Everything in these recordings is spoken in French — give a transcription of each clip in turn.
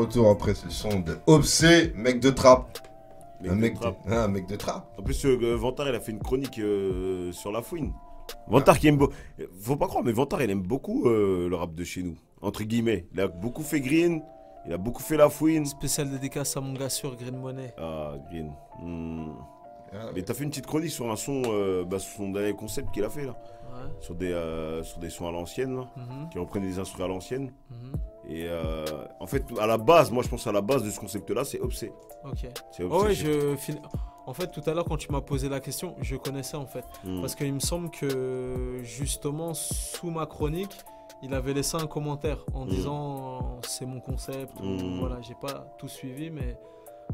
retour après ce son de Obsé, mec de trap. Mec Un de mec trap. un mec de trap. En plus, Vantard, il a fait une chronique sur la fouine. Vantard qui aime beaucoup. Faut pas croire, mais Vantard, il aime beaucoup le rap de chez nous. Entre guillemets. Il a beaucoup fait Green, il a beaucoup fait la fouine. Spécial dédicace à mon gars sur Green Money. Ah, Green. Ah, Mais t'as fait une petite chronique sur un son, sur son dernier concept qu'il a fait là. Ouais. Sur des sons à l'ancienne, là. Qui reprennent des instruments à l'ancienne. Et en fait, à la base, moi je pense à la base de ce concept-là, c'est Obsé. Ok. C'est Oh ouais, Obsé. En fait, tout à l'heure, quand tu m'as posé la question, je connaissais en fait. Parce qu'il me semble que, justement, sous ma chronique, il avait laissé un commentaire en disant c'est mon concept. Voilà, j'ai pas tout suivi, mais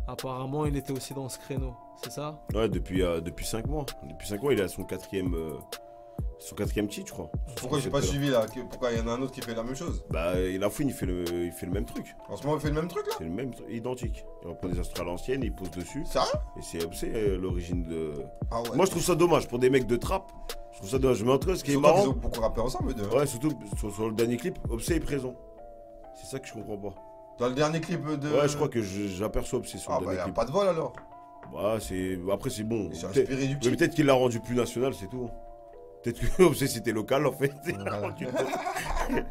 apparemment, il était aussi dans ce créneau. C'est ça? Ouais, depuis 5 mois. Depuis 5 mois, il est à son quatrième titre, je crois. Pourquoi j'ai pas suivi là? Pourquoi il y en a un autre qui fait la même chose? Bah, la fouine, il fait le même truc. En ce moment, il fait le même truc là? C'est le même, identique. Il reprend des instruments à l'ancienne, il pose dessus. Sérieux? Et c'est Obsé l'origine de. Ah ouais. Moi, je trouve ça dommage pour des mecs de trap. Je trouve ça dommage. Mais en tout cas, ce qui est Surtout qu'ils marrant. ont beaucoup rappé ensemble, eux deux. Ouais, surtout sur le dernier clip, Obsé est présent. C'est ça que je comprends pas. Dans le dernier clip de. Ouais, je crois que j'aperçois Obsé sur Ah le bah dernier y'a clip. pas de vol alors. Bah, après, c'est bon. Il s'est Peut-être inspiré du petit. mais peut-être qu'il l'a rendu plus national, c'est tout. Peut-être que Obsé c'était local en fait. Voilà. Je sais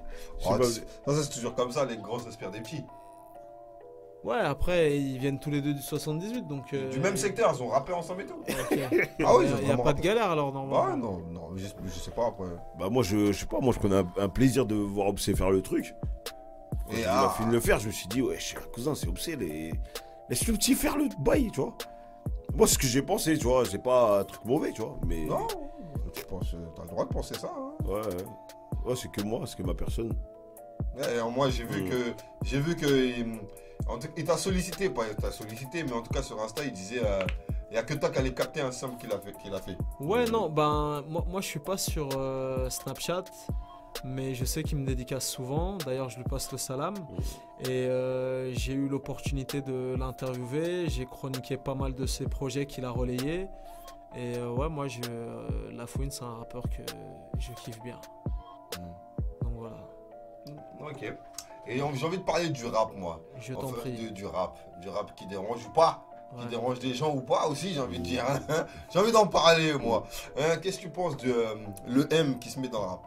Oh, pas. ça c'est toujours comme ça, les gros s'inspirent des petits. Ouais, après, ils viennent tous les deux du 78, donc... Du même secteur, ils ont rappé ensemble et tout. Ok. Ah ouais, ils ont Il n'y a vraiment pas de rappé. galère alors, Ouais, normalement. non, je sais pas après. Bah, moi, je sais pas, moi je connais un plaisir de voir Obsé faire le truc. Quand Et il a fini de le faire, je me suis dit, ouais, cher cousin, c'est Obsé, laisse le petit faire le bail, tu vois. Moi, ce que j'ai pensé, tu vois, c'est pas un truc mauvais, tu vois, mais. Non, tu penses, t'as le droit de penser ça. Hein. Ouais, ouais, c'est que moi, c'est que ma personne. Ouais, et moi j'ai vu que en tout- il t'a sollicité, pas il t'a sollicité, mais en tout cas sur Insta il disait il y a que toi qui allais capter un sample qu'il a fait. Ouais, non, ben, moi je suis pas sur Snapchat, mais je sais qu'il me dédicace souvent. D'ailleurs, je lui passe le salam. Et j'ai eu l'opportunité de l'interviewer. J'ai chroniqué pas mal de ses projets qu'il a relayés. Et ouais, moi, La Fouine, c'est un rappeur que je kiffe bien. Donc voilà. Ok. Et j'ai envie de parler du rap moi. Je t'en Enfin, prie. du rap qui dérange ou pas. Qui Ouais. dérange des gens ou pas aussi, j'ai envie de dire. Hein. J'ai envie d'en parler moi. Hein, qu'est-ce que tu penses de le M qui se met dans le rap?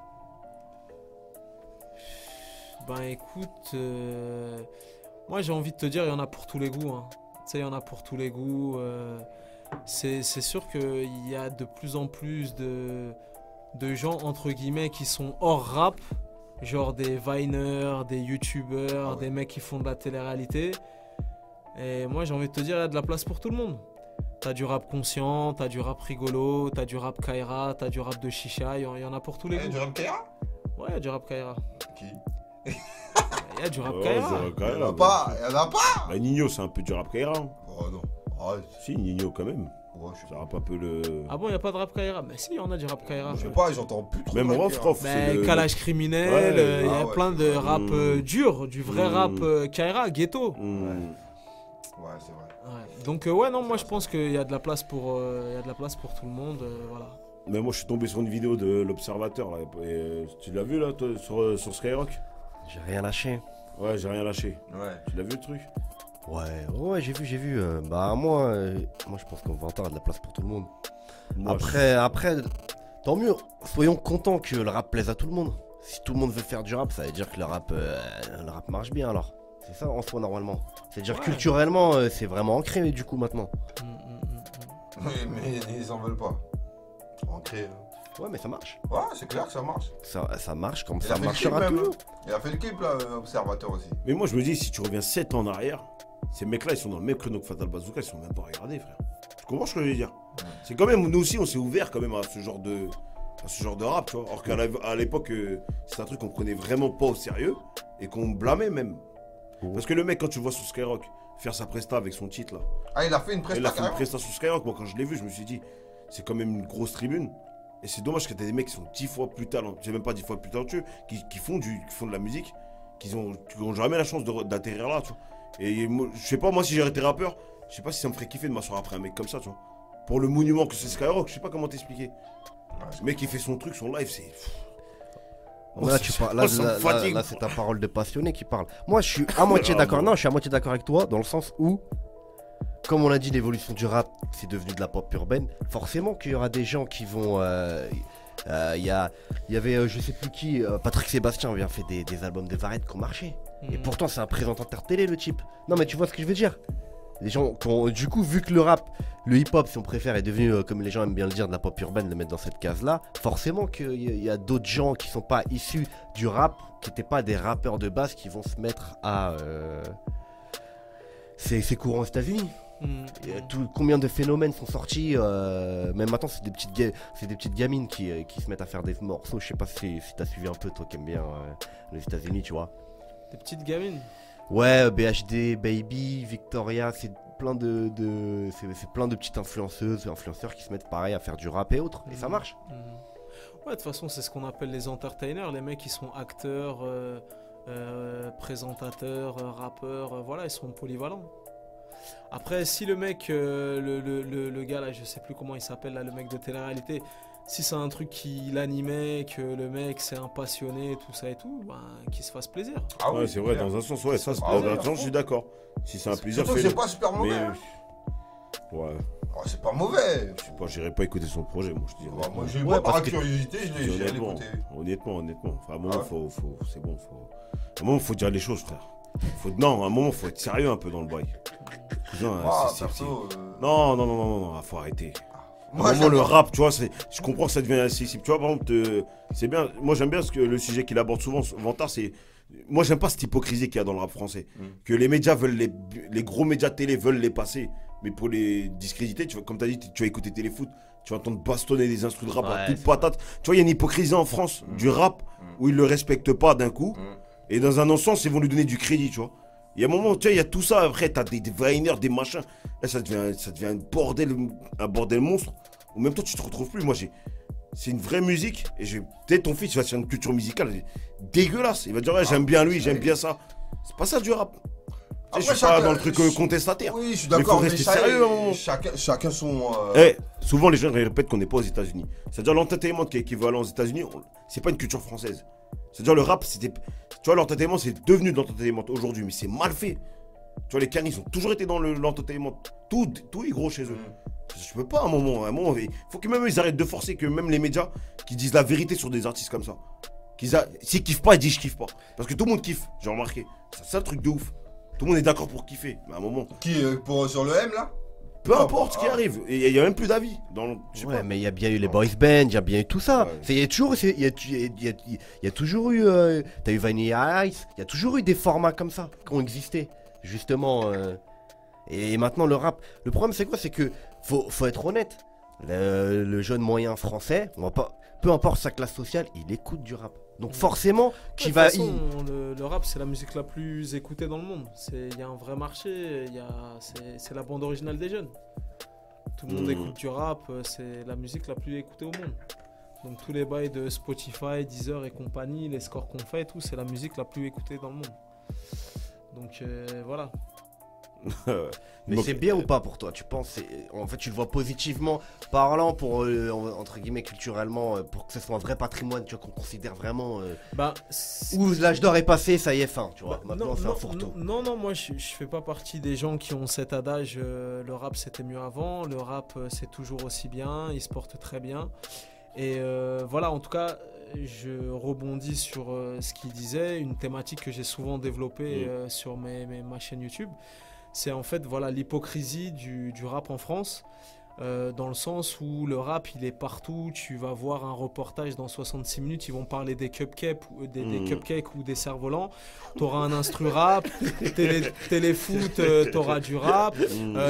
Ben écoute, moi j'ai envie de te dire, il y en a pour tous les goûts. Hein. Tu sais, il y en a pour tous les goûts. C'est sûr qu'il y a de plus en plus de gens, entre guillemets, qui sont hors rap. Genre des Viners, des YouTubers, Ah ouais. des mecs qui font de la télé-réalité. Et moi j'ai envie de te dire, il y a de la place pour tout le monde. T'as du rap conscient, t'as du rap rigolo, t'as du rap Kaira, t'as du rap de chicha, il y en a pour tous les goûts. Du rap Kaira? Ouais, il y a du rap Kaira. Qui? Il y a du rap Ouais, Kaira. du rap Il y Kaira, en a pas, il y en a pas. Bah, Nino, c'est un peu du rap Kaira. Hein. Oh non, arrête. Si, Nino quand même. Ouais, je sais Ça pas. rappe un peu le. Ah bon, il n'y a pas de rap Kaira? Mais si, il y en a du rap Kaira. Je sais pas, j'entends plus trop. Même de rap Rof, Kaira. Rof, c'est Mais le. Calage criminel, Ouais. il y a Ah ouais, plein de c'est rap vrai. dur, du vrai rap Kaira, ghetto. Ouais, c'est vrai. Ouais. Donc ouais, non, moi je pense qu'il y a de la place pour, il y a de la place pour tout le monde, voilà. Mais moi, je suis tombé sur une vidéo de l'Observateur là. Et, tu l'as vu là, toi, sur Skyrock? J'ai rien lâché. Ouais, j'ai rien lâché. Ouais. Tu l'as vu le truc? Ouais, j'ai vu. Moi, je pense qu'en Vantard, il y a de la place pour tout le monde. Moi, Après, tant mieux. Soyons contents que le rap plaise à tout le monde. Si tout le monde veut faire du rap, ça veut dire que le rap marche bien alors. C'est ça en soi normalement. C'est-à-dire Ouais. culturellement, c'est vraiment ancré du coup maintenant. Mais ils en veulent pas. Ancré. Ouais, mais ça marche. Ouais, c'est clair que ça marche. Ça marche comme Il a ça fait le marchera clip même. toujours. Il a fait le clip là, Observateur aussi. Mais moi, je me dis, si tu reviens 7 ans en arrière, ces mecs-là, ils sont dans le même créneau que Fatal Bazooka, ils sont même pas regardés, frère. Tu comprends ce que je veux dire? C'est quand même, nous aussi, on s'est ouvert quand même à ce genre de rap, tu vois. Alors qu'à l'époque, c'est un truc qu'on prenait vraiment pas au sérieux et qu'on blâmait même. Parce que le mec, quand tu le vois sur Skyrock faire sa presta avec son titre là, Ah, il a fait une il a prestation. fait une presta sur Skyrock, moi quand je l'ai vu, je me suis dit, c'est quand même une grosse tribune. Et c'est dommage que t'aies des mecs qui sont 10 fois plus talentueux, c'est même pas 10 fois plus talentueux, qui font de la musique, qui ont jamais la chance d'atterrir là, tu vois. Et moi, je sais pas, moi si j'aurais été rappeur, je sais pas si ça me ferait kiffer de m'asseoir après un mec comme ça, tu vois. Pour le monument que c'est Skyrock, je sais pas comment t'expliquer. Le mec qui fait son truc, son live, c'est. Là, tu parles, là, ça me là, fatigue. là, c'est ta parole de passionné qui parle. Moi, je suis à moitié d'accord. Non, je suis à moitié d'accord avec toi dans le sens où, comme on l'a dit, l'évolution du rap, c'est devenu de la pop urbaine. Forcément qu'il y aura des gens qui vont. Il y avait, je sais plus qui, Patrick Sébastien avait fait des albums de Varette qui ont marché. Et pourtant, c'est un présentateur télé, le type. Non, mais tu vois ce que je veux dire? Les gens qui ont, du coup, vu que le rap, le hip-hop, si on préfère, est devenu, comme les gens aiment bien le dire, de la pop urbaine, le mettre dans cette case-là, forcément qu'il y a d'autres gens qui sont pas issus du rap, qui n'étaient pas des rappeurs de base, qui vont se mettre à. C'est courant aux États-Unis. Combien de phénomènes sont sortis, même maintenant c'est des petites gamines qui se mettent à faire des morceaux. Je sais pas si t'as suivi un peu, toi qui aimes bien les États-Unis, tu vois. Des petites gamines. Ouais, BHD, Baby, Victoria, c'est plein de plein de petites influenceuses et influenceurs qui se mettent pareil à faire du rap et autres, et ça marche. Ouais, de toute façon, c'est ce qu'on appelle les entertainers, les mecs qui sont acteurs, présentateurs, rappeurs, voilà, ils sont polyvalents. Après, si le mec, le gars là, je sais plus comment il s'appelle là, le mec de télé-réalité, si c'est un truc qui l'animait, que le mec c'est un passionné, tout ça et tout, ben, qu'il se fasse plaisir. Ah Ouais, oui, c'est vrai, clair. dans un sens, ouais, ça, Ah dans un ouais, sens, je suis d'accord. Si c'est un plaisir, Surtout que fais-le. c'est pas super mauvais. Mais, hein. ouais, Oh, c'est pas mauvais. je sais pas, j'irai pas écouter son projet, moi, je dis. Bah, moi, j'ai Ouais, moi, par parce que- curiosité, je l'ai Honnêtement, écouté. honnêtement. Enfin, à un moment, Ah ouais. c'est bon, à un moment, faut dire les choses, frère. Non, à un moment, faut être sérieux un peu dans le bail. Cousin, Ah, c'est- perso. Non, faut arrêter. Moi, Vraiment, le j'adore. rap, tu vois, je comprends que ça devient accessible. Tu vois, par exemple, c'est bien. Moi, j'aime bien le sujet qu'il aborde souvent, Vantard, c'est. Moi, j'aime pas cette hypocrisie qu'il y a dans le rap français. Que les médias veulent les gros médias télé veulent les passer, mais pour les discréditer, tu vois, comme tu as dit, tu vas écouter Téléfoot, tu vas entendre bastonner des instrus de rap à Ouais, toute c'est patate. Tu vois, il y a une hypocrisie en France du rap où ils le respectent pas d'un coup, et dans un autre sens, ils vont lui donner du crédit, tu vois. Il y a un moment, tu vois, il y a tout ça, après, t'as des viners, des machins. Là, ça devient un bordel monstre. Ou même toi, tu te retrouves plus. Moi, c'est une vraie musique. Et peut-être ton fils, il va faire une culture musicale dégueulasse. Il va dire, ouais, j'aime bien lui, j'aime bien ça. C'est pas ça du rap. Tu sais, Après, je suis pas chacun- dans le truc contestataire. Oui, je suis Mais d'accord, faut mais rester ça, sérieux à un moment. chacun son. Souvent, les gens répètent qu'on n'est pas aux États-Unis. C'est-à-dire, l'entertainment qui est équivalent aux États-Unis, c'est pas une culture française. C'est-à-dire, le rap, c'était. Tu vois, l'entertainment, c'est devenu de l'entertainment aujourd'hui, mais c'est mal fait. Tu vois, les Canis, ils ont toujours été dans l'entertainment. Tout est gros chez eux. Je peux pas à un moment. Il faut que même eux, ils arrêtent de forcer, que même les médias qui disent la vérité sur des artistes comme ça. S'ils kiffent pas, ils disent je kiffe pas. Parce que tout le monde kiffe, j'ai remarqué. C'est ça le truc de ouf. Tout le monde est d'accord pour kiffer. Mais à un moment, Sur le M là peu importe ce qui arrive. Et il y a même plus d'avis. Je sais Ouais, pas. mais il y a bien eu les boys band, il y a bien eu tout ça. Ouais. Il y a toujours eu. T'as eu Vanilla Ice, il y a toujours eu des formats comme ça qui ont existé, justement. Et maintenant, le rap. Le problème, c'est quoi? C'est que faut être honnête. Le jeune moyen français, peu importe sa classe sociale, il écoute du rap. Donc forcément, De toute façon, le rap, c'est la musique la plus écoutée dans le monde. Il y a un vrai marché, c'est la bande originale des jeunes. Tout le monde écoute du rap, c'est la musique la plus écoutée au monde. Donc tous les bails de Spotify, Deezer et compagnie, les scores qu'on fait et tout, c'est la musique la plus écoutée dans le monde. Donc voilà. Mais c'est bien ou pas pour toi? Tu penses, en fait, tu le vois positivement parlant pour, entre guillemets, culturellement, pour que ce soit un vrai patrimoine, tu vois, qu'on considère vraiment. Où l'âge d'or est passé, ça y est, fin, tu vois. Maintenant, c'est un fourre-tout. Non, moi je fais pas partie des gens qui ont cet adage le rap c'était mieux avant, le rap c'est toujours aussi bien, il se porte très bien. Et voilà, en tout cas, je rebondis sur ce qu'il disait, une thématique que j'ai souvent développée sur ma chaîne YouTube. C'est en fait voilà, l'hypocrisie du rap en France, dans le sens où le rap il est partout. Tu vas voir un reportage dans 66 minutes, ils vont parler des cupcakes des cupcakes ou des cerfs-volants. T'auras un instru rap, téléfoot, t'auras du rap.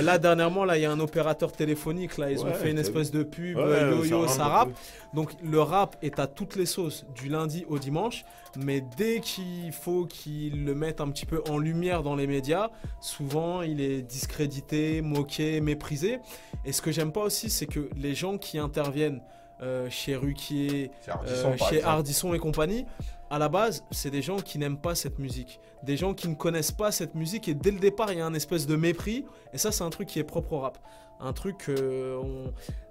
Là dernièrement, là il y a un opérateur téléphonique, là ils ont fait une espèce de pub, yo-yo, ça rappe. Donc le rap est à toutes les sauces du lundi au dimanche, mais dès qu'il faut qu'ils le mettent un petit peu en lumière dans les médias, souvent il est discrédité, moqué, méprisé. Et ce que j'aime pas aussi, c'est que les gens qui interviennent chez Ruquier, C'est Ardisson, par chez exemple. Ardisson et compagnie, à la base, c'est des gens qui n'aiment pas cette musique. Des gens qui ne connaissent pas cette musique et dès le départ, il y a un espèce de mépris. Et ça, c'est un truc qui est propre au rap. Un truc,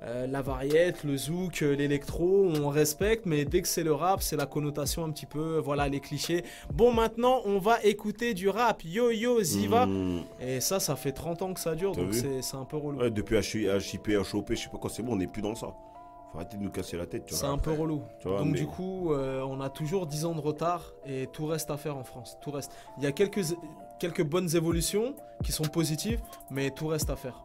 la variette, le zouk, l'électro, on respecte, mais dès que c'est le rap, c'est la connotation un petit peu, voilà, les clichés. Bon, maintenant, on va écouter du rap, yo, Ziva. Et ça fait 30 ans que ça dure, T'as donc vu c'est un peu relou. Ouais, depuis HIP, HOP, je sais pas quoi, c'est bon, on n'est plus dans ça. Faut arrêter de nous casser la tête, tu C'est vois. un peu relou. Tu vois, Donc mais- du coup, on a toujours 10 ans de retard et tout reste à faire en France. Tout reste. Il y a quelques bonnes évolutions qui sont positives, mais tout reste à faire.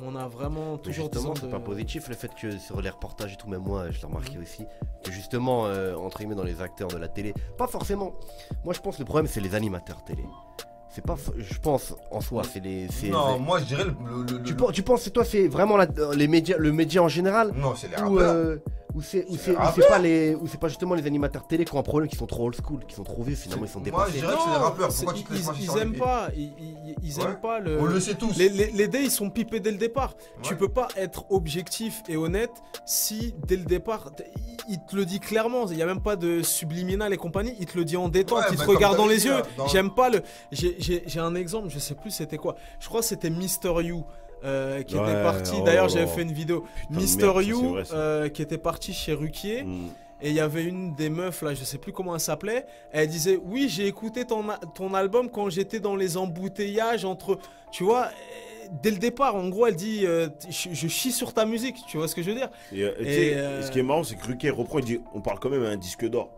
On a vraiment toujours 10 Justement, ans c'est de... pas positif le fait que sur les reportages et tout, même moi, je l'ai remarqué aussi, que justement, entre guillemets, dans les acteurs de la télé, pas forcément. Moi, je pense que le problème, c'est les animateurs télé. C'est pas, je pense, en soi, c'est les. Non, moi je dirais Tu penses que toi, c'est vraiment les médias, le média en général, Non, c'est les ou rappeurs. c'est pas justement les animateurs télé qui ont un problème, qui sont trop old school, qui sont trop vieux, finalement, ils sont Moi, je dépassés. dirais que c'est les rappeurs. c'est- Pourquoi tu te laisses pas ils sur aiment les pas, ils Ouais. aiment pas le... On le sait tous. Les dés, ils sont pipés dès le départ. Tu Ouais. peux pas être objectif et honnête si, dès le départ, il te le dit clairement. Il y a même pas de subliminal et compagnie. Il te le dit en détente. Ouais, Il bah, te comme regarde dans t'avais les dit, yeux. là, dans- J'aime pas le... J'ai un exemple, je sais plus c'était quoi. Je crois que c'était Mister You. Qui était Ouais, parti, oh d'ailleurs là j'avais là. fait une vidéo Putain de Mister merde, ça, You c'est vrai, ça. qui était parti chez Ruquier. Mm. Et il y avait une des meufs là, je sais plus comment elle s'appelait. Elle disait oui, j'ai écouté ton album quand j'étais dans les embouteillages entre, tu vois, dès le départ. En gros, elle dit je chie sur ta musique. Tu vois ce que je veux dire? Et, tu sais, Et, ce qui est marrant, c'est que Ruquier reprend, il dit, on parle quand même à un disque d'or.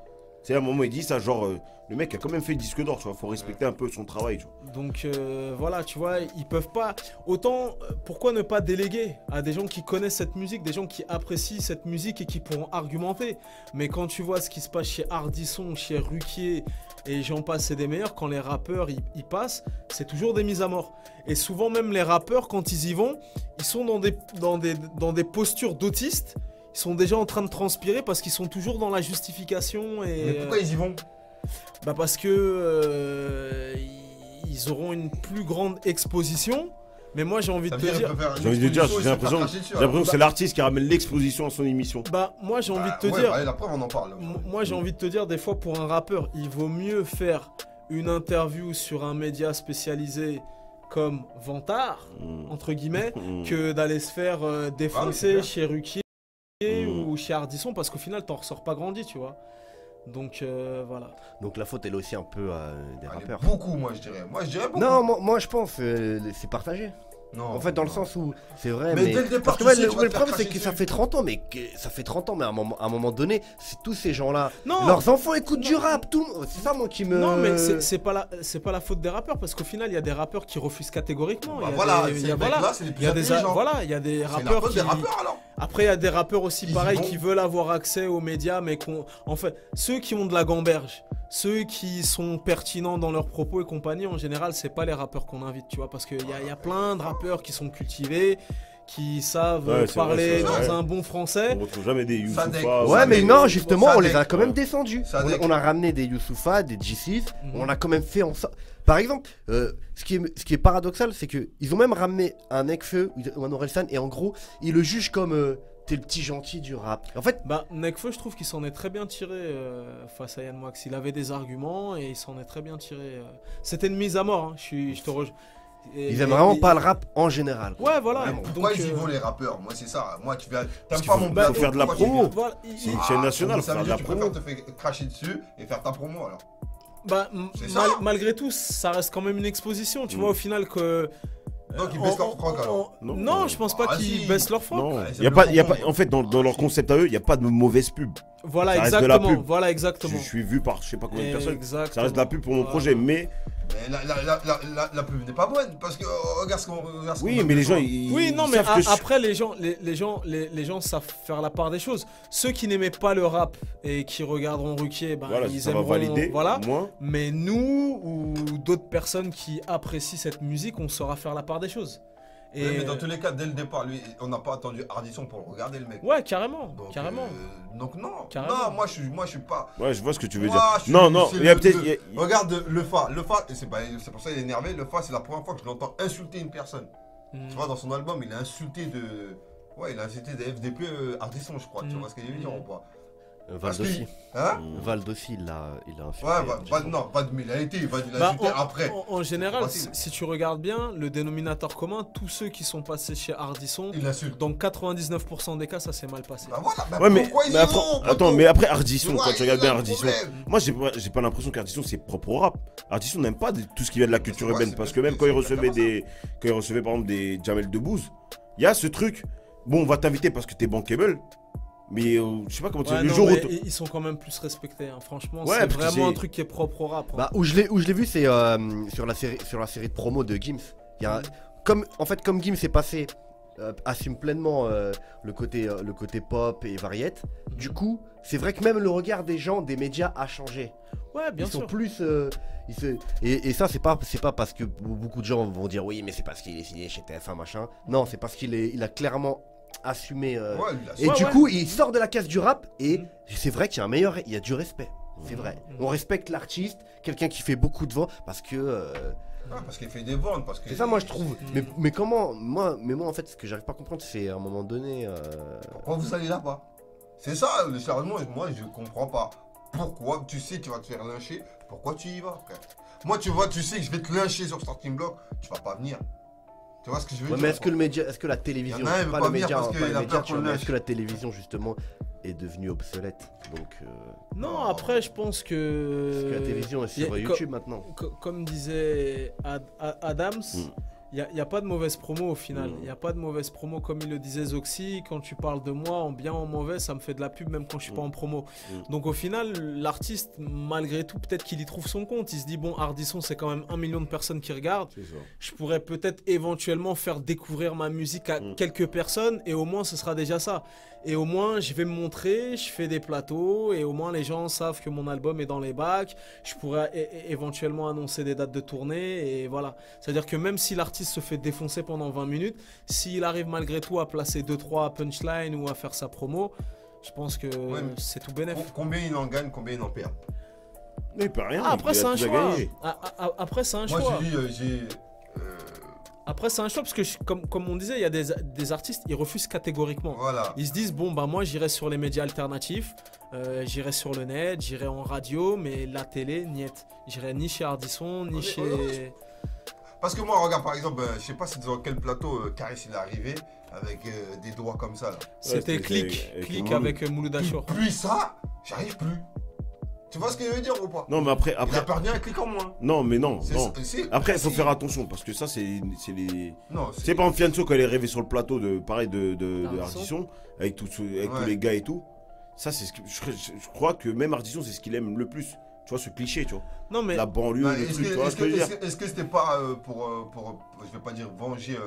Tu sais, à un moment, il dit ça, genre, le mec a quand même fait disque d'or, tu vois, faut respecter un peu son travail, tu vois. Donc voilà, tu vois, ils peuvent pas. Autant, pourquoi ne pas déléguer à des gens qui connaissent cette musique, des gens qui apprécient cette musique et qui pourront argumenter. Mais quand tu vois ce qui se passe chez Ardisson, chez Ruquier et j'en passe, c'est des meilleurs, quand les rappeurs ils passent, c'est toujours des mises à mort. Et souvent, même les rappeurs, quand ils y vont, ils sont dans des postures d'autistes. Ils sont déjà en train de transpirer parce qu'ils sont toujours dans la justification. Et, Mais pourquoi ils y vont? bah parce que ils auront une plus grande exposition. Mais moi j'ai envie de Ça te veut dire, dire, ils peuvent faire une J'ai envie de dire, exposition et j'ai se faire l'impression cracher dessus, j'ai l'impression alors. que c'est l'artiste qui ramène l'exposition à son émission. bah moi j'ai envie de te Ouais, dire, bah, la preuve, on en parle. moi j'ai envie de te dire des fois pour un rappeur, il vaut mieux faire une interview sur un média spécialisé comme Vantard Mm. entre guillemets Mm. que d'aller se faire c'est défoncer clair. chez Ruquier Mm. ou chez Ardisson parce qu'au final t'en ressors pas grandi, tu vois. Donc voilà. Donc la faute, elle est aussi un peu des Allez, rappeurs. beaucoup, moi je dirais. Moi je dirais beaucoup. Non, moi je pense c'est partagé. Non, En fait, dans le non. sens où c'est vrai, Mais dès le départ, parce que tu ouais, sais, le tu vas te problème faire c'est que cracher ça dessus. fait 30 ans, ça fait 30 ans, mais à un moment donné, c'est tous ces gens-là. Non. Leurs enfants écoutent du rap, tout. C'est ça moi qui me. Non, mais c'est pas la faute des rappeurs parce qu'au final il y a des rappeurs qui refusent catégoriquement. Bah Il y a voilà, des- ces il y a- mecs-là, voilà. c'est les Il plus y a des intelligents. voilà, il y a des C'est la rappeurs faute qui des rappeurs alors. après il y a des rappeurs aussi Ils y pareil vont. qui veulent avoir accès aux médias mais en fait ceux qui ont de la gamberge, ceux qui sont pertinents dans leurs propos et compagnie en général, c'est pas les rappeurs qu'on invite, tu vois, parce qu'il y a plein de rappeurs qui sont cultivés, qui savent Ouais, c'est parler vrai, c'est dans vrai. un bon français. On retrouve jamais des Sadek. Youssoupha. Ouais, mais Sadek. non, justement, on les a Sadek, quand même ouais. descendus. Sadek. On a ramené des Youssoupha, des G6. Mhm. On a quand même fait en sorte. Par exemple, ce qui est paradoxal, c'est qu'ils ont même ramené un Nekfeu ou un Orelsan et en gros, ils le jugent comme t'es le petit gentil du rap. En fait, Bah, Nekfeu, je trouve qu'il s'en est très bien tiré face à Yann Moix. Il avait des arguments et il s'en est très bien tiré. C'était une mise à mort, hein. Je te rejoins. ils aiment vraiment pas le rap en général. Ouais, voilà. Ouais, pourquoi Donc, ils y vont les rappeurs? Moi c'est ça. Moi tu viens. Parce T'aimes qu'il pas faut- mon faut plateau, faire de la pourquoi tu promo. viens? voilà, C'est une chaîne nationale, Ça faut veut faire dire de que la tu préfères promo. te faire cracher dessus et faire ta promo alors. bah, C'est ça. malgré tout, ça reste quand même une exposition. Tu Mm. vois, au final, que. Donc ils baissent leur froc alors. Non. Non, je pense pas Ah, qu'ils si. baissent leur froc. Non, Ouais, y a c'est pas, le y a pas, fond. en fait, dans leur concept à eux, il n'y a pas de mauvaise pub. Voilà, Ça reste de la exactement. pub. Voilà, exactement. Je suis vu par je sais pas combien de personnes. Exactement. Ça reste de la pub pour mon Voilà. projet, mais Mais la pub n'est pas bonne parce que regarde ce qu'on. oui, mais les gens, ils Oui, non, ils mais savent que je- après, les gens savent faire la part des choses. Ceux qui n'aimaient pas le rap et qui regarderont Ruquier, bah, voilà, ils ça va aimeront. valider. Voilà. Moi, Mais nous ou d'autres personnes qui apprécient cette musique, on saura faire la part des choses. Et Ouais, mais dans tous les cas, dès le départ, lui, on n'a pas attendu Ardisson pour le regarder le mec. ouais, carrément, Donc, carrément. donc non. Carrément. Non, moi je suis pas. ouais, je vois ce que tu veux Moi, dire. je suis- Non, non, c'est il y a le- peut-être. le- il y a- Regarde le Fa, et c'est pour ça qu'il est énervé. Le Fa, c'est la première fois que je l'entends insulter une personne. Mm. Tu vois, dans son album, il a insulté de. Ouais, il a incité des FDP Ardisson, je crois. Tu vois ce que je veux dire ou pas? Val d'Ossi. Hein? Val d'Ossi, il a insulté. Ouais, non, pas de il a été, il a insulté après. En général, si tu regardes bien, le dénominateur commun, tous ceux qui sont passés chez Ardisson, Il insulte. dans 99% des cas, ça s'est mal passé. Bah voilà, Ouais, mais, pourquoi ils y après, vont, attends, mais après Ardisson, Ouais, quand tu regardes bien il a un Ardisson, problème. moi j'ai pas l'impression qu'Ardisson c'est propre au rap. Ardisson n'aime pas tout ce qui vient de la culture Ouais, urbaine c'est parce pas- que même quand il c'est recevait quand il recevait par exemple des Jamel Debbouze, il y a ce truc. Bon, on va t'inviter parce que t'es bankable, mais je sais pas comment tu Ouais, le non, jour où mais ils sont quand même plus respectés, hein. Franchement, Ouais, c'est parce que vraiment c'est- un truc qui est propre au rap, hein. Bah, où je l'ai vu, c'est sur la série de promo de Gims. Il y a, comme Gims est passé, assume pleinement le côté pop et variette. Du coup, c'est vrai que même le regard des gens, des médias a changé. Ouais, bien Ils sont sûr. plus. Et ça, c'est pas parce que beaucoup de gens vont dire oui, mais c'est parce qu'il est signé chez TF1 machin. Non, c'est parce il a clairement assumé. Ouais, lui, il a Et Ouais, du ouais. coup, il sort de la case du rap et c'est vrai qu'il y a il y a du respect. C'est vrai. Mhm. On respecte l'artiste, quelqu'un qui fait beaucoup de voix parce que. Ouais, parce qu'il fait des ventes, parce que. C'est ça, moi je trouve. Mais comment. Moi en fait, ce que j'arrive pas à comprendre, c'est à un moment donné. Pourquoi vous allez là-bas? C'est ça, sérieusement, moi je comprends pas. Pourquoi tu sais que tu vas te faire lyncher? Pourquoi tu y vas, frère? Moi, tu vois, tu sais que je vais te lyncher sur Starting Block, tu vas pas venir. Tu vois ce que je veux Ouais, dire? mais est-ce que la télévision, Il y en a un, il veut pas pas le venir média, parce pas qu'il les a médias, peur tu vois, qu'on mais lâche. est-ce que la télévision justement est devenue obsolète? Donc, Non, après, je pense parce que la que. télévision est sur y a- YouTube maintenant. Comme disait Adams, il n'y a pas de mauvaise promo au final. Il n'y a pas de mauvaise promo, comme il le disait Zoxy. Quand tu parles de moi, en bien ou en mauvais, ça me fait de la pub même quand je suis pas en promo. Donc au final, l'artiste, malgré tout, peut-être qu'il y trouve son compte. Il se dit, bon, Ardisson, c'est quand même 1 million de personnes qui regardent. C'est ça. Je pourrais peut-être éventuellement faire découvrir ma musique à quelques personnes et au moins ce sera déjà ça. Et au moins je vais me montrer, je fais des plateaux et au moins les gens savent que mon album est dans les bacs. Je pourrais éventuellement annoncer des dates de tournée et voilà. C'est-à-dire que même si l'artiste se fait défoncer pendant 20 minutes, s'il arrive malgré tout à placer 2-3 punchlines ou à faire sa promo, je pense que Ouais, mais- c'est tout bénéf. Combien il en gagne, combien il en perd? Mais il peut rien. Ah, après il a c'est un tout à choix. gagner. Après c'est un Moi, choix. j'ai dit, Après, c'est un choix parce que, comme on disait, il y a des artistes, ils refusent catégoriquement. voilà. Ils se disent, bon, bah moi, j'irai sur les médias alternatifs, j'irai sur le net, j'irai en radio, mais la télé, niet. J'irai ni chez Ardisson, ni Ouais, chez. ouais, Parce que moi, regarde, par exemple, je sais pas c'est dans quel plateau Caris il est arrivé avec des doigts comme ça là. C'était c'était Click, avec Click Mouloud. avec Mouloud Achour. Puis ça, j'arrive plus. Tu vois ce que je veux dire ou pas? Non, mais après, Il a perdu un clic en moins. non, mais non, non. Après, il faut si. faire attention parce que ça, c'est les. Non, C'est par exemple Fianso quand elle est rêvée sur le plateau de Ardisson. Ardisson avec tous Ouais. les gars et tout. Ça, c'est ce que je crois que même Ardisson, c'est ce qu'il aime le plus. Tu vois, ce cliché, tu vois. Non, mais. La banlieue, Bah, le est-ce truc, que tu vois ce que je veux dire. est-ce que c'était pas pour, je vais pas dire venger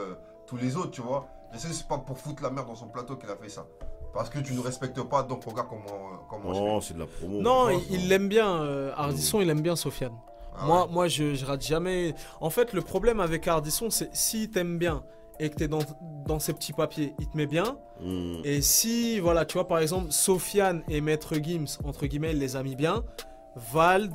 tous les autres, tu vois? Est-ce que c'est pas pour foutre la merde dans son plateau qu'il a fait ça? Parce que tu ne respectes pas, donc regarde comment je Non, fais. c'est de la promo. Non, franchement. il l'aime bien. Ardisson, il aime bien Sofiane. Ah Moi, ouais. moi je rate jamais. En fait, le problème avec Ardisson, c'est s'il t'aime bien et que t'es dans ses petits papiers, il te met bien. Hmm. Et si, voilà, tu vois, par exemple, Sofiane et Maître Gims, entre guillemets, il les a mis bien. Vald,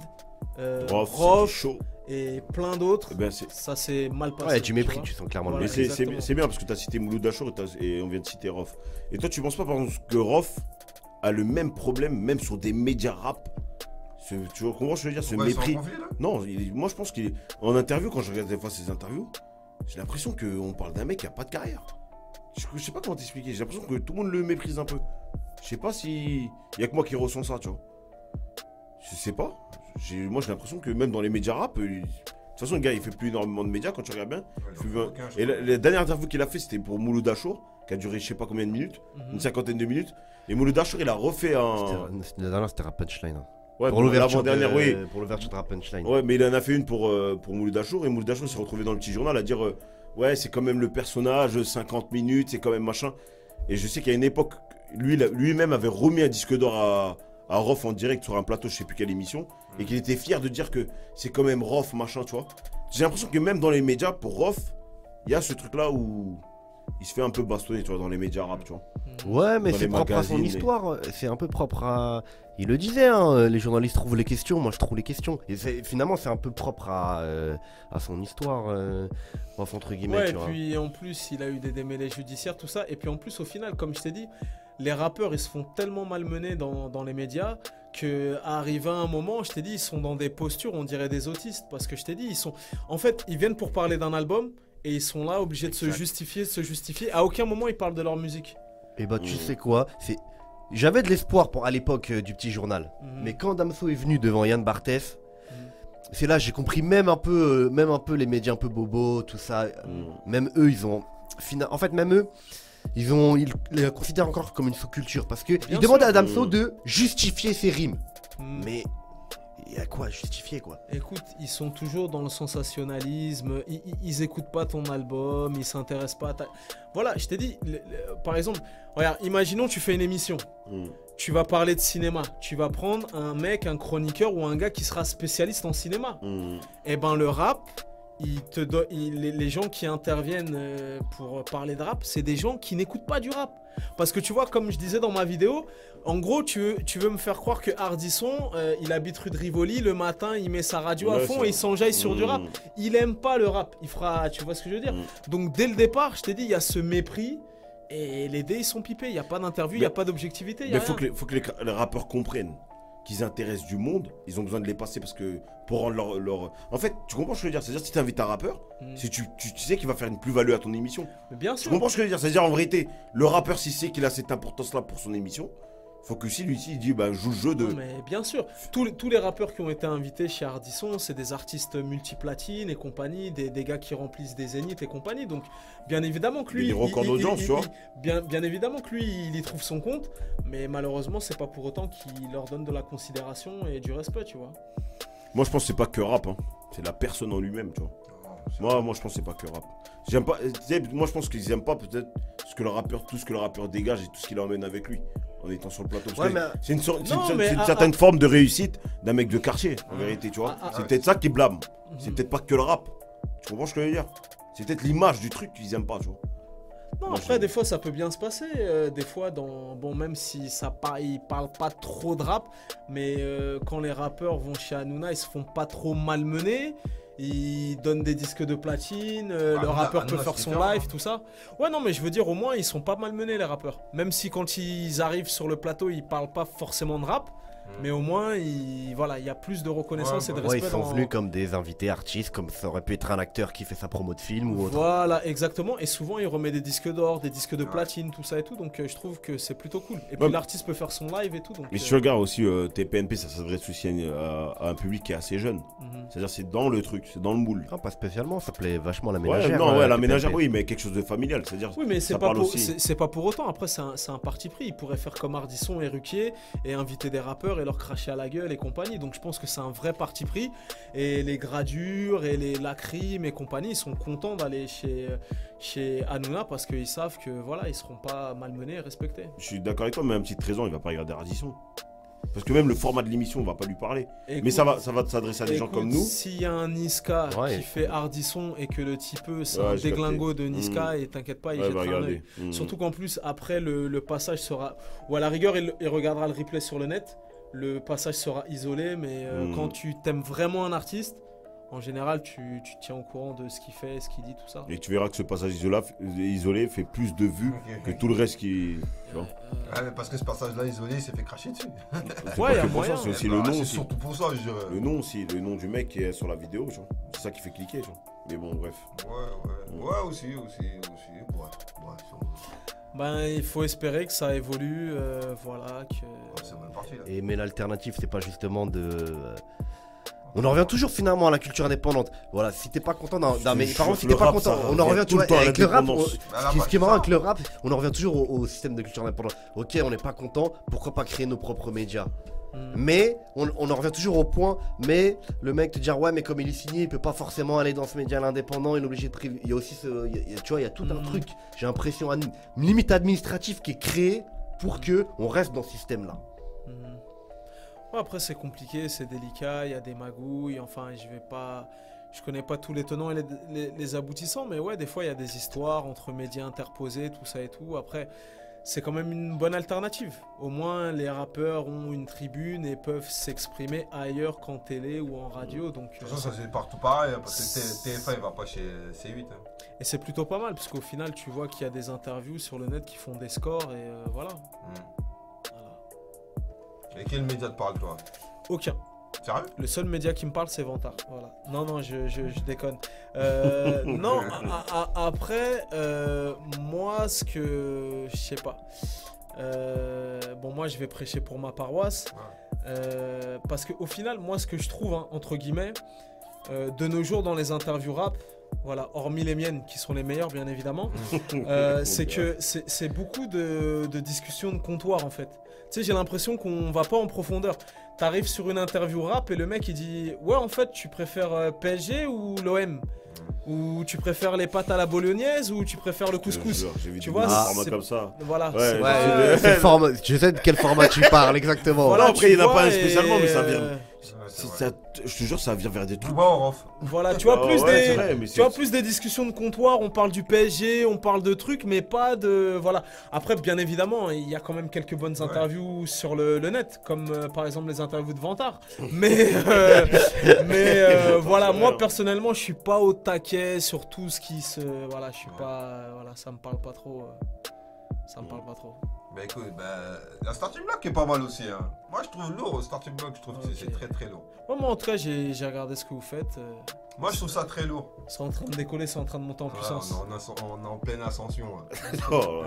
Rof, Rof c'était chaud. et plein d'autres, Eh ben, c'est ça s'est mal passé. Ouais, du mépris, vois. tu sens clairement Voilà, le mais mépris. exactement. c'est bien parce que tu as cité Mouloud Achour et on vient de citer Rof. Et toi, tu penses pas par exemple que Rof a le même problème, même sur des médias rap? Tu vois comment je veux dire, ce Pourquoi ils sont en mépris? conflit, là? Non, moi je pense qu'il est. En interview, quand je regarde des fois ses interviews, j'ai l'impression qu'on parle d'un mec qui a pas de carrière. Je sais pas comment t'expliquer, j'ai l'impression que tout le monde le méprise un peu. Je sais pas si. Il y a que moi qui ressens ça, tu vois. Je sais pas. Moi j'ai l'impression que même dans les médias rap, de toute façon, le gars il fait plus énormément de médias quand tu regardes bien. Ouais, il en fait aucun, je Et crois. la dernière interview qu'il a fait, c'était pour Mouloud Achour, qui a duré je sais pas combien de minutes, une cinquantaine de minutes. Et Mouloud Achour, il a refait un. La dernière, c'était Rap Punchline. Ouais, Pour l'ouverture l'avant-dernière, oui. Pour l'ouverture de Rap Punchline. Ouais, mais il en a fait une pour Mouloud Achour. Et Mouloud Achour s'est retrouvé dans le petit journal à dire ouais, c'est quand même le personnage, 50 minutes, c'est quand même machin. Et je sais qu'à une époque, lui-même avait remis un disque d'or à Rof en direct sur un plateau, je sais plus quelle émission, et qu'il était fier de dire que c'est quand même Rof, machin, tu vois. J'ai l'impression que même dans les médias, pour Rof, il y a ce truc-là où il se fait un peu bastonner, tu vois, dans les médias arabes, tu vois. Ouais, mais Dans c'est les propre à son magazines, histoire. C'est un peu propre à. Il le disait, hein, les journalistes trouvent les questions, moi je trouve les questions. Et finalement, c'est un peu propre à son histoire, entre guillemets. Ouais, tu et vois. puis en plus, il a eu des démêlés judiciaires, tout ça. Et puis en plus, au final, comme je t'ai dit, les rappeurs, ils se font tellement malmener dans les médias que arrivé à un moment, je t'ai dit, ils sont dans des postures, on dirait des autistes. Parce que je t'ai dit, ils sont. En fait, ils viennent pour parler d'un album et ils sont là obligés de se justifier. À aucun moment, ils parlent de leur musique. Et bah, tu sais quoi, j'avais de l'espoir à l'époque du petit journal. Mais quand Damso est venu devant Yann Barthès, c'est là j'ai compris même un peu les médias un peu bobos, tout ça. Même eux, ils ont. En fait, même eux, ils les considèrent encore comme une sous-culture. Parce qu'ils demandent à Damso de justifier ses rimes. Mais il y a quoi à justifier, quoi? Écoute, ils sont toujours dans le sensationnalisme, ils écoutent pas ton album, ils s'intéressent pas à ta... Voilà, je t'ai dit, par exemple, regarde, imaginons tu fais une émission, tu vas parler de cinéma, tu vas prendre un mec, un chroniqueur ou un gars qui sera spécialiste en cinéma. Et ben le rap, les gens qui interviennent pour parler de rap, c'est des gens qui n'écoutent pas du rap. Parce que tu vois, comme je disais dans ma vidéo, en gros, tu veux me faire croire que Hardisson, il habite rue de Rivoli, le matin, il met sa radio à fond et il s'enjaille sur du rap. Il aime pas le rap. Il fera, tu vois ce que je veux dire? Donc dès le départ, je t'ai dit, il y a ce mépris et les dés, ils sont pipés. Il n'y a pas d'interview, il n'y a pas d'objectivité. Mais faut que les rappeurs comprennent qu'ils intéressent du monde, ils ont besoin de les passer parce que pour rendre leur... En fait, tu comprends ce que je veux dire? C'est-à-dire si tu invites un rappeur, si tu sais qu'il va faire une plus-value à ton émission. Mais bien Tu sûr. comprends ce que je veux dire? C'est-à-dire en vérité, le rappeur s'il sait qu'il a cette importance-là pour son émission, faut que si lui il dit bah joue le jeu de... Non, mais bien sûr, tous les rappeurs qui ont été invités chez Hardisson, c'est des artistes multiplatines et compagnie, des gars qui remplissent des zéniths et compagnie. Donc, bien évidemment que lui, des records d'audience, tu vois. Bien évidemment que lui, il y trouve son compte, mais malheureusement, c'est pas pour autant qu'il leur donne de la considération et du respect, tu vois. Moi je pense que c'est pas que rap, hein. C'est la personne en lui-même, tu vois. Moi je pense que c'est pas que rap. J'aime pas, moi je pense qu'ils aiment pas peut-être tout ce que le rappeur dégage et tout ce qu'il emmène avec lui en étant sur le plateau. Ouais, mais... C'est une certaine forme de réussite d'un mec de quartier, en vérité, tu vois. C'est peut-être ça qui blâme. C'est peut-être pas que le rap. Tu comprends ce que je veux dire? C'est peut-être l'image du truc qu'ils aiment pas, tu vois. Non, après, des fois, ça peut bien se passer. Des fois, bon, même si ils parlent pas trop de rap, mais quand les rappeurs vont chez Hanouna, ils se font pas trop malmener. Ils donnent des disques de platine, le rappeur peut faire son live, tout ça. Ouais, non, mais je veux dire, au moins, ils sont pas malmenés, les rappeurs. Même si quand ils arrivent sur le plateau, ils parlent pas forcément de rap. Mais au moins, il y a plus de reconnaissance et de respect. Ils sont venus comme des invités artistes, comme ça aurait pu être un acteur qui fait sa promo de film ou autre. Voilà, exactement. Et souvent, il remet des disques d'or, des disques de platine, tout ça et tout. Donc, je trouve que c'est plutôt cool. Et puis, l'artiste peut faire son live et tout. Donc, mais si tu regardes aussi TPNP, ça s'adresse aussi à un public qui est assez jeune. C'est-à-dire, c'est dans le truc, c'est dans le moule. Non, pas spécialement, ça plaît vachement la ménagère. La ménagère, oui, mais quelque chose de familial. C'est-à-dire, oui, mais c'est pas pour autant. Après, c'est un parti pris. Il pourrait faire comme Hardisson et Ruquier et inviter des rappeurs et leur cracher à la gueule et compagnie. Donc je pense que c'est un vrai parti pris et les Gradures et les Lacrim et compagnie, ils sont contents d'aller chez Hanouna parce qu'ils savent que voilà, ils seront pas malmenés et respectés. Je suis d'accord avec toi, mais à une petite raison, il va pas regarder Hardisson. Parce que même le format de l'émission, on va pas lui parler. Écoute, mais ça va s'adresser à des gens comme nous. S'il y a un Niska qui fait Hardisson et que le type c'est un déglingo de Niska, et t'inquiète pas, il jettera un œil. Surtout qu'en plus, après le passage sera... Ou à la rigueur, il regardera le replay sur le net. Le passage sera isolé, mais quand tu t'aimes vraiment un artiste, en général, tu te tiens au courant de ce qu'il fait, ce qu'il dit, tout ça. Et tu verras que ce passage isolé fait plus de vues que tout le reste qui... Ouais, mais parce que ce passage-là isolé, il s'est fait cracher dessus. Ouais, il y a moyen. C'est aussi le nom. C'est surtout pour ça, je dirais. Le nom aussi, le nom du mec qui est sur la vidéo, genre. C'est ça qui fait cliquer, genre. Mais bon, bref. Ouais, aussi. Ben, il faut espérer que ça évolue, voilà, que... C'est mal parti, là. Mais l'alternative, c'est pas justement de... On en revient toujours finalement à la culture indépendante. Voilà, si t'es pas content mais par contre, si t'es pas content, on en revient tu vois, avec le rap. Ce qui est marrant avec le rap, on en revient toujours au système de culture indépendante. Ok, on n'est pas content, pourquoi pas créer nos propres médias? Mais on en revient toujours au point, mais le mec te dire ouais, mais comme il est signé, il peut pas forcément aller dans ce média indépendant, il est obligé de priver. Il y a aussi tu vois, il y a tout un truc, j'ai l'impression, une limite administrative qui est créée pour que on reste dans ce système-là. Après c'est compliqué, c'est délicat, il y a des magouilles, enfin je vais pas Je connais pas tous les tenants et les aboutissants, mais ouais, des fois il y a des histoires entre médias interposés, tout ça et tout. Après, c'est quand même une bonne alternative. Au moins, les rappeurs ont une tribune et peuvent s'exprimer ailleurs qu'en télé ou en radio. Donc, De toute façon, ça c'est partout pareil, hein, parce que TF1 il va pas chez C8. Hein. et c'est plutôt pas mal, parce qu'au final, tu vois qu'il y a des interviews sur le net qui font des scores et voilà. Et quel média te parle, toi? Aucun. Sérieux? Le seul média qui me parle, c'est Vantard. Voilà. Non, non, je déconne. Non, après, moi, ce que. Je sais pas. Bon, moi, je vais prêcher pour ma paroisse. Parce qu'au final, moi, ce que je trouve, hein, entre guillemets, de nos jours dans les interviews rap, voilà, hormis les miennes qui sont les meilleures, bien évidemment, c'est que c'est beaucoup de discussions de comptoir, en fait. Tu sais, j'ai l'impression qu'on va pas en profondeur. T'arrives sur une interview rap et le mec il dit ouais, en fait tu préfères PSG ou l'OM, ou tu préfères les pâtes à la bolognaise ou tu préfères le couscous. J'ai vu Tu des vois, formats c'est- comme ça. Voilà. Ouais, c'est ouais, pas- Quel format- je sais de quel format tu parles exactement. Voilà, après, tu il y en a vois, pas un et, spécialement, mais ça vient. Ouais, c'est Si vrai. ça- je te jure, ça vient vers des trucs. Booba en off. Voilà, tu vois, Ah plus ouais, des. c'est vrai, mais Tu vois, plus des discussions de comptoir, on parle du PSG, on parle de trucs, mais pas de... Voilà. Après, bien évidemment, il y a quand même quelques bonnes interviews sur le net, comme par exemple les interviews de Vantard. Mais, voilà, C'est moi vrai, hein. personnellement, je suis pas au taquet sur tout ce qui se... Voilà, je suis pas... Voilà, ça me parle pas trop. Ça me parle pas trop. Bah écoute, la starting block est pas mal aussi. Hein. Moi je trouve lourd, le starting block, je trouve que c'est Ok. très très lourd. Moi, en tout cas, j'ai regardé ce que vous faites. Moi je trouve ça très lourd. C'est en train de décoller, c'est en train de monter en Ouais, puissance. on est en pleine ascension. Là. Oh,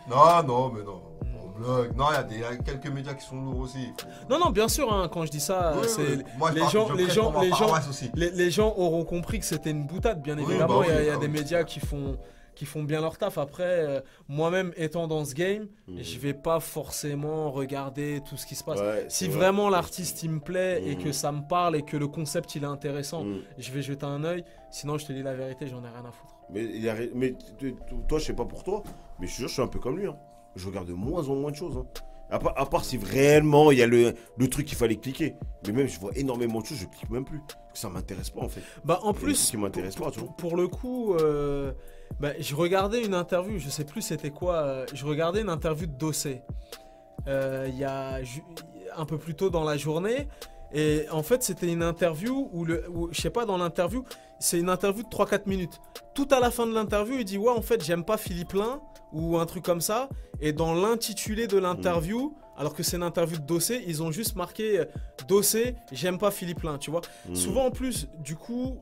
Non, mais non. On bloque. Non, il y a quelques médias qui sont lourds aussi. Non, non, bien sûr, hein, quand je dis ça, Oui, c'est... oui. Moi, les je gens- parle- les je gens- prête pour ma les gens- paroisse aussi. Les gens auront compris que c'était une boutade, bien Oui, évidemment. bah oui, Il y a bah des oui. médias qui font bien leur taf. Après, moi-même étant dans ce game, je vais pas forcément regarder tout ce qui se passe. Ouais, Si c'est vrai. vraiment l'artiste il me plaît et Mhm. que ça me parle et que le concept il est intéressant, Mm. je vais jeter un œil. Sinon, je te dis la vérité, j'en ai rien à foutre. Mais toi, je sais pas pour toi, mais je te jure, je suis un peu comme lui. Hein. Je regarde de moins en moins de choses. Hein. À part si vraiment il y a le truc qu'il fallait cliquer. Mais même, je vois énormément de choses, je clique même plus. Parce que ça m'intéresse pas en fait. Bah, en Il y a des plus, trucs qui m'intéressent pas, tu vois. pour le coup, bah, je regardais une interview, je sais plus c'était quoi, je regardais une interview de Dossé il y a un peu plus tôt dans la journée. Et en fait, c'était une interview où je sais pas, dans l'interview, c'est une interview de 3-4 minutes. Tout à la fin de l'interview, il dit ouais, en fait, j'aime pas Philippe Lain ou un truc comme ça. Et dans l'intitulé de l'interview, alors que c'est une interview de Dossé, ils ont juste marqué Dossé, j'aime pas Philippe Lain, tu vois. Souvent en plus, du coup,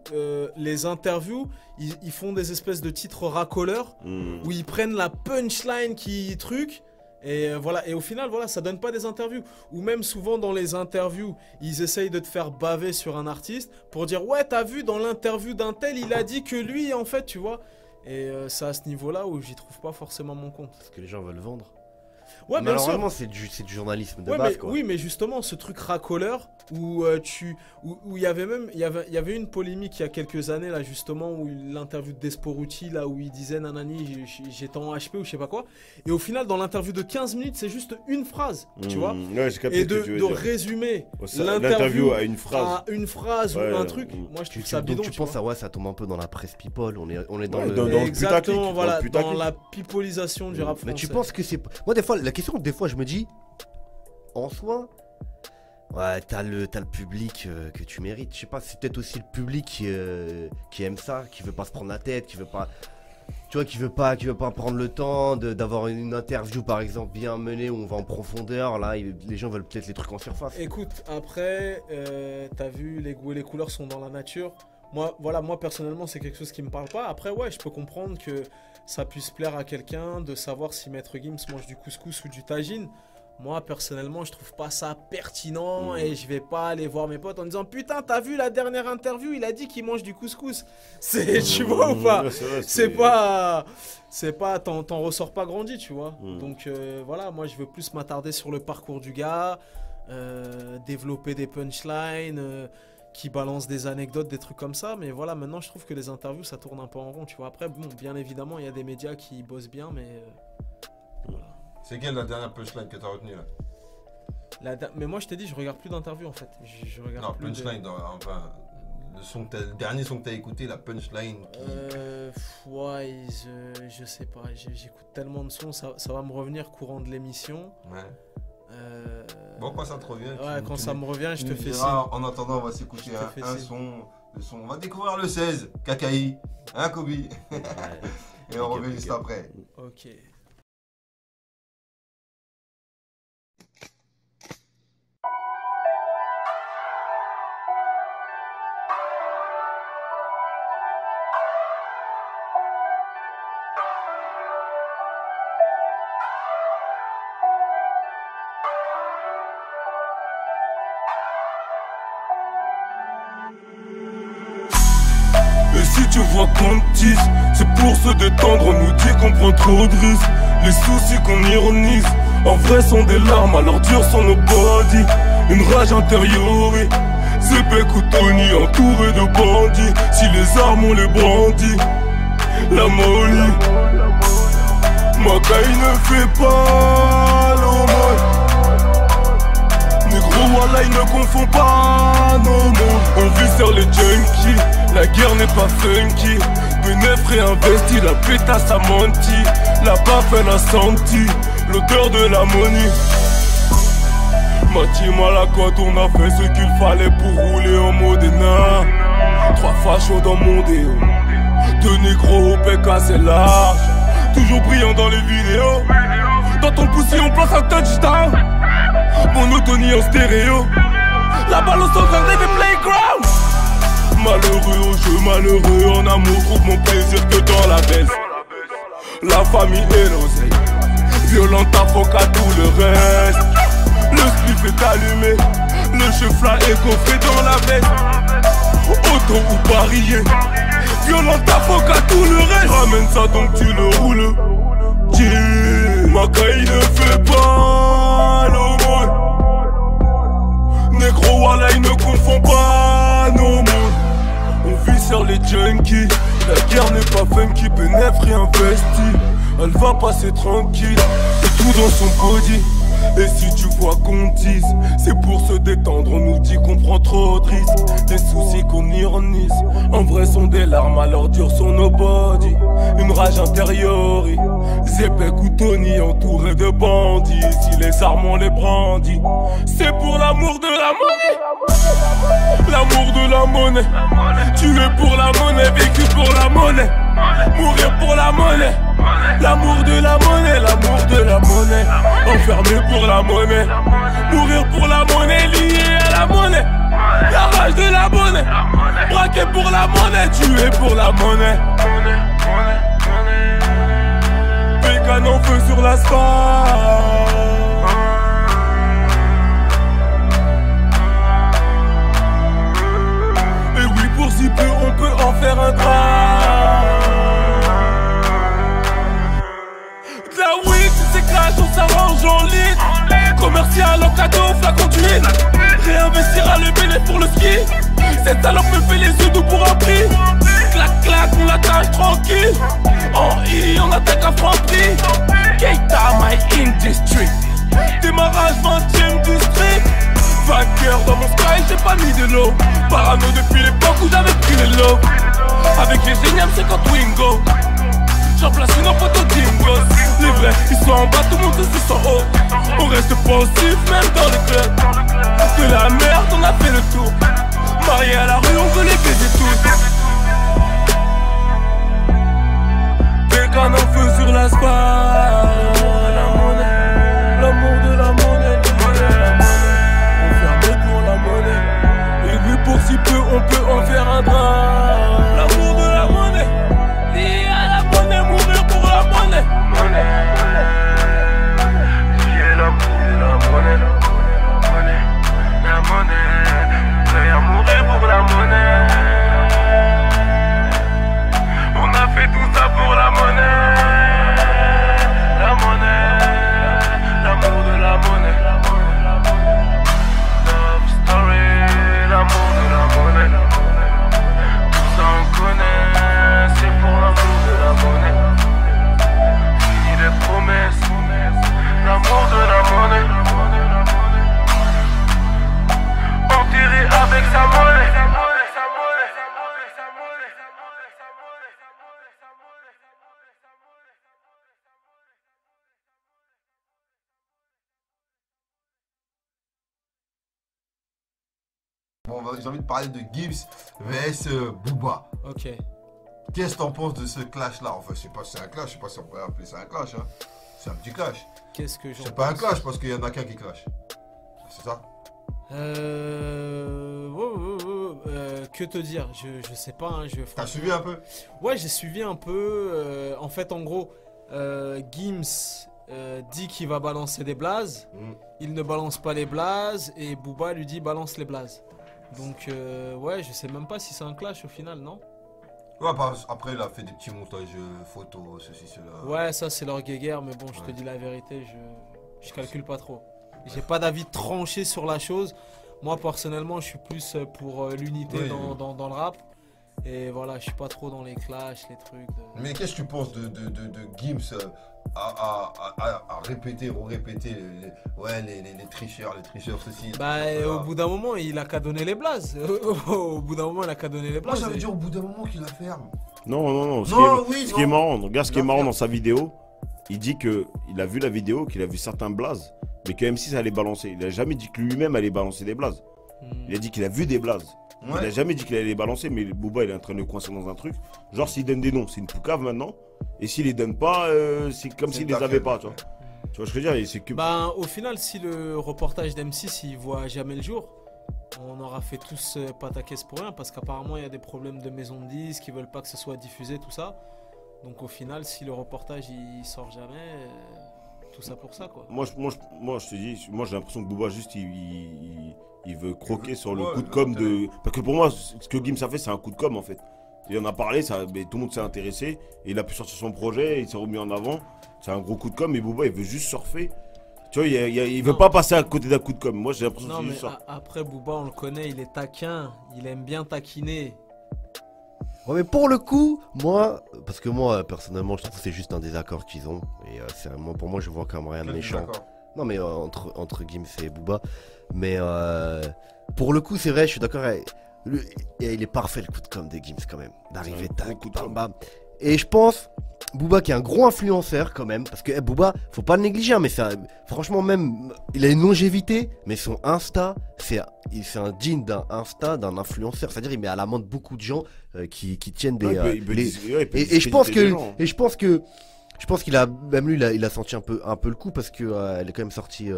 les interviews, ils font des espèces de titres racoleurs où ils prennent la punchline qui truc. Et voilà, et au final, voilà, ça donne pas des interviews. Ou même souvent dans les interviews, ils essayent de te faire baver sur un artiste pour dire ouais, t'as vu dans l'interview d'un tel, il a dit que lui, en fait, tu vois. Et c'est à ce niveau-là où j'y trouve pas forcément mon compte. Parce que les gens veulent vendre. Ouais, bien sûr. Normalement, c'est du journalisme de Ouais, base, mais, quoi. oui, mais justement, ce truc racoleur où il y avait même il y avait une polémique il y a quelques années là justement où l'interview de Desporuti là où il disait nanani j'étais en HP ou je sais pas quoi, et au final dans l'interview de 15 minutes c'est juste une phrase, tu vois, Ouais, j'ai capté et ce que tu veux de dire. résumer L'interview l'interview à une phrase. à une phrase Ouais, ou un truc, mm. moi je trouve Tu, ça donc bidon, tu tu penses vois. à ouais, ça tombe un peu dans la presse people. On est dans Ouais, le. dans le Exactement, putaclic, voilà, dans le dans putaclic. la pipolisation du rap français. Mais tu penses que c'est. Moi, des fois, la question, des fois, je me dis. En soi. Ouais, t'as le public que tu mérites. Je sais pas, c'est peut-être aussi le public qui aime ça, qui veut pas se prendre la tête, qui veut pas. Tu vois, qui veut pas prendre le temps d'avoir une interview, par exemple, bien menée où on va en profondeur. Là, les gens veulent peut-être les trucs en surface. Écoute, après, t'as vu, les goûts et les couleurs sont dans la nature. Moi, voilà, moi personnellement, c'est quelque chose qui me parle pas. Après, ouais, je peux comprendre que ça puisse plaire à quelqu'un de savoir si Maître Gims mange du couscous ou du tagine. Moi, personnellement, je trouve pas ça pertinent et je vais pas aller voir mes potes en disant putain, t'as vu la dernière interview, il a dit qu'il mange du couscous. C'est, tu vois ou pas? Ouais, c'est vrai, C'est pas, t'en ressors pas grandi, tu vois. Mm. Donc voilà, moi je veux plus m'attarder sur le parcours du gars, développer des punchlines, qui balance des anecdotes, des trucs comme ça. Mais voilà, maintenant je trouve que les interviews ça tourne un peu en rond, tu vois. Après, bon, bien évidemment, il y a des médias qui bossent bien, mais voilà. C'est quelle la dernière punchline que t'as retenue là? Mais moi je t'ai dit, je regarde plus d'interviews en fait. Je regarde Non, plus punchline, enfin. le dernier son que t'as écouté, la punchline qui... Ouais, je sais pas, j'écoute tellement de sons, ça va me revenir courant de l'émission. Ouais. Bon, quand ça te revient... Ouais, quand ça me revient, je te fais signe. En attendant, on va s'écouter un son. Le son. On va découvrir le 16, Kakaï, hein Kobe. Ouais. Et on revient juste après. Ok. Et si tu vois qu'on tease, c'est pour se détendre, on nous dit qu'on prend trop de risques. Les soucis qu'on ironise, en vrai sont des larmes, alors dures sont nos bodies. Une rage intérieure, Zépé Koutoni entouré de bandits. Si les armes on les brandit, la molly. Macaï ne fait pas l'homme. Négro Wallah il ne confond pas nos mots. On vit sur les junkies, la guerre n'est pas funky. Benef réinvesti, la pétasse a menti. La baffe elle a senti l'odeur de l'ammonie. Ma team à la côte, on a fait ce qu'il fallait pour rouler en mode nain. 3 fachos dans mon déo, 2 négros au PK c'est large. Toujours brillant dans les vidéos. Dans ton poussi on place un touchdown. Monotonie en stéréo. La balle au centre des playground. Malheureux au jeu, malheureux en amour. Trouve mon plaisir que dans la baisse. La famille et l'oseille. Violente avocat à tout le reste. Le spliff est allumé. Le chevla est coffré dans la veste. Auto ou parier. Violente avocat à tout le reste. Ramène ça donc tu le roules. Macaï ne fait pas l'aumône. Négro Wallah il ne confond pas nos mondes. On vit sur les junkies. La guerre n'est pas funky, Benef réinvesti. Elle va passer tranquille, et tout dans son body. Et si tu vois qu'on dise, c'est pour se détendre, on nous dit qu'on prend trop de risques. Des soucis qu'on ironise, en vrai sont des larmes, alors dures sont nos bodies. Une rage intérieure, Zépé Koutoni entouré de bandits. Si les armes on les brandit, c'est pour l'amour de la monnaie. L'amour de la monnaie. Tuer pour la monnaie, vécu pour la monnaie. Mourir pour la monnaie. L'amour de la monnaie, l'amour de la monnaie. Enfermé pour la monnaie. Mourir pour la monnaie, lié à la monnaie. La rage de la monnaie. Braqué pour la monnaie, tué pour la monnaie. Pécan en feu sur l'asphalte. Et oui, pour si peu, on peut en faire un drame. La weed, c'est s'éclate, on s'arrange en litre. Commercial en cadeau, flacon d'huile. Réinvestira le bénéfice pour le ski. Cette salope me fait les yeux doux pour un prix. Clac clac, on l'attache tranquille. En I, on attaque à franc prix. Keita, my industry. Démarrage 20ème district. Vainqueur dans mon sky, j'ai pas mis de l'eau. Parano depuis l'époque où j'avais pris les lots. Avec les géniales 50 Wingo. J'en place une en photo d'Ingos. Les vrais, ils sont en bas, tout le monde se sent haut. On reste pensif même dans les clubs. De la merde, on a fait le tour. Mariés à la rue, on veut les baiser tous. Pécan en feu sur l'asphalte. L'amour de la monnaie, enfermé pour la monnaie. Et lui pour si peu, on peut en faire un drame. L'amour de la monnaie, lié à la monnaie, mourir pour la monnaie. J'ai l'amour de la monnaie, la monnaie, prêt à mourir pour la monnaie. On a fait tout ça pour la monnaie, la monnaie. Bon, j'ai envie de parler de Gims vs Booba. Ok. Qu'est-ce que t'en penses de ce clash-là? Enfin, je sais pas si c'est un clash, je sais pas si on pourrait appeler ça un clash. Hein. C'est un petit clash. Qu'est-ce que j'en C'est pas un pense? clash parce qu'il y en a qu'un qui clash. C'est ça? Que te dire? Je sais pas. Hein, T'as suivi un peu? Ouais, j'ai suivi un peu. En fait, en gros, Gims dit qu'il va balancer des blazes. Il ne balance pas les blazes et Booba lui dit balance les blazes. Donc, ouais, je sais même pas si c'est un clash au final, non? Ouais, après, il a fait des petits montages photos, ceci, cela. Ouais, ça c'est leur guéguerre, mais bon, je te dis la vérité, je calcule pas trop. J'ai pas d'avis tranché sur la chose. Moi, personnellement, je suis plus pour l'unité Oui. dans le rap. Et voilà, je suis pas trop dans les clashs, les trucs. Mais qu'est-ce que tu penses de Gims à répéter, répéter les tricheurs, ceci. Bah, au bout d'un moment, il a qu'à donner les blazes. Au bout d'un moment, il a qu'à donner les Moi, blazes. ça veut dire au bout d'un moment qu'il la ferme. Non. Ce qui est marrant, regarde ce qui est marrant dans sa vidéo, il dit qu'il a vu la vidéo, qu'il a vu certains blazes, mais que M6 allait balancer. Il a jamais dit que lui-même allait balancer des blazes. Il a dit qu'il a vu des blazes. Il a jamais dit qu'il allait les balancer, mais Booba il est en train de le coincer dans un truc. Genre s'il donne des noms, c'est une poucave maintenant. Et s'il les donne pas, c'est comme s'il les avait pas, tu vois. Tu vois ce que je veux dire, c'est que... Bah, au final, si le reportage d'M6 il voit jamais le jour, on aura fait tous pataquès pour rien parce qu'apparemment il y a des problèmes de maison de disques qui veulent pas que ce soit diffusé, tout ça. Donc au final, si le reportage il sort jamais, tout ça pour ça quoi. Moi je te dis, moi j'ai l'impression que Booba juste il veut croquer sur le Ouais, coup de com de... Parce que pour moi, ce que Gims a fait, c'est un coup de com en fait. Il en a parlé, mais tout le monde s'est intéressé. Et il a pu sortir son projet, il s'est remis en avant. C'est un gros coup de com, mais Booba il veut juste surfer. Tu vois, il veut pas passer à côté d'un coup de com. Moi j'ai l'impression que Non c'est mais juste ça. après Booba on le connaît, il est taquin, il aime bien taquiner. Ouais, mais pour le coup, moi, parce que moi, personnellement, je trouve que c'est juste un désaccord qu'ils ont. Et pour moi, je vois comme rien de méchant. Non, mais entre Gims et Booba. Mais pour le coup, c'est vrai, je suis d'accord. Il est parfait le coup de com' des Gims quand même. D'arriver, tac, bam, bam. Et je pense, Booba qui est un gros influenceur quand même. Parce que Booba, faut pas le négliger, hein, mais franchement, même, il a une longévité. Mais son Insta, c'est un digne d'un Insta, d'un influenceur. C'est-à-dire, il met à l'amende beaucoup de gens qui tiennent des. Et je pense qu'il a, même lui, il a senti un peu le coup parce que elle est quand même sortie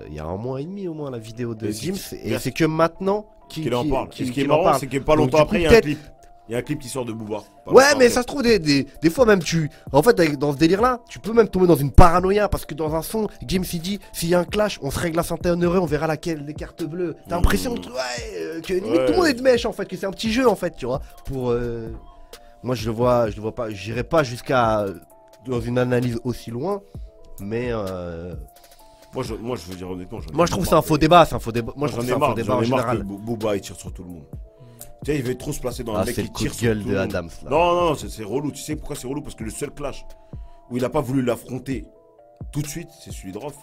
il y a 1 mois et demi au moins la vidéo de Gims et c'est que maintenant qu'il en parle. Et ce qui est marrant, c'est que pas longtemps après, il y a un clip. Il y a un clip qui sort de Booba. Ouais, mais ça se trouve des fois même en fait dans ce délire là, tu peux même tomber dans une paranoïa parce que dans un son, Gims il dit s'il y a un clash, on se règle à 101 €, on verra laquelle des cartes bleues. T'as l'impression que limite tout le monde est de mèche en fait, que c'est un petit jeu en fait, tu vois. Moi je le vois pas, j'irai pas jusqu'à dans une analyse aussi loin, mais moi je veux dire honnêtement, moi je trouve que c'est un faux débat, moi je j'en trouve ai c'est un faux marre, débat en j'en ai marre général. que Booba il tire sur tout le monde. Tu sais, il veut trop se placer dans un mec c'est qui le coup tire de sur gueule tout de le monde. Adams là. Non, c'est relou. Tu sais pourquoi c'est relou? Parce que le seul clash où il a pas voulu l'affronter tout de suite, c'est celui de Rof.